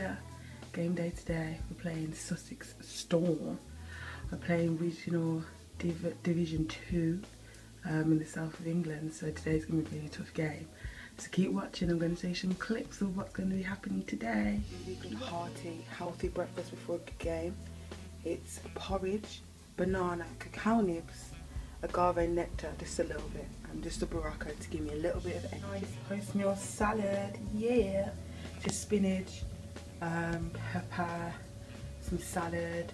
here. Game day today. We're playing Sussex Storm. We're playing regional Division 2 in the south of England. So today's going to be a really tough game. So keep watching. I'm going to show you some clips of what's going to be happening today. Really good, hearty, healthy breakfast before a game. It's porridge, banana, cacao nibs, agave nectar, just a little bit, and just a burrata to give me a little bit of energy. Nice post-meal salad, yeah. Just spinach, pepper, some salad,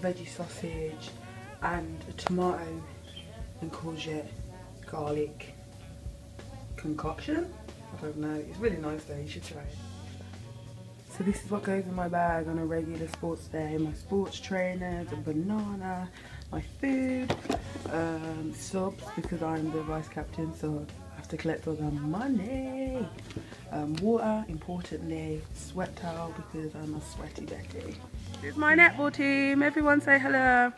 veggie sausage, and a tomato and courgette, garlic concoction. I don't know, it's really nice though, you should try it. So this is what goes in my bag on a regular sports day. My sports trainers, a banana, my food, subs because I'm the vice captain, so I have to collect all the money. Water, importantly, sweat towel because I'm a sweaty Betty. This is my netball team, everyone say hello.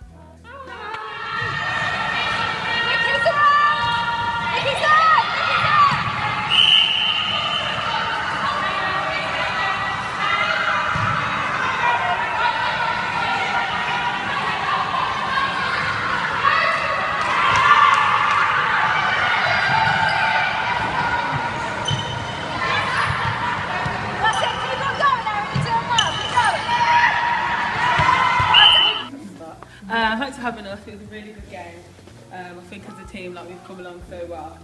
Thanks for having us. It was a really good game. I think as a team, like, we've come along so well,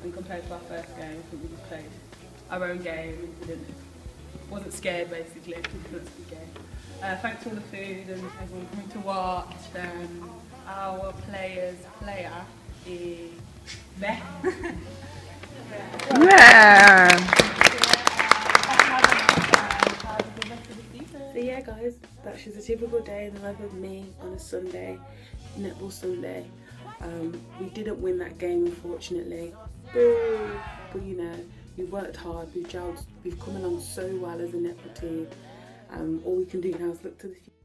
and compared to our first game, I think we just played our own game and wasn't scared basically. It was a good game. Thanks to all the food and everyone coming to watch. Our player is Beth. Yeah. So yeah guys, that's just a typical day in the life of me on a Sunday, netball Sunday. We didn't win that game unfortunately, but you know, we worked hard, we've come along so well as a netball team. All we can do now is look to the future.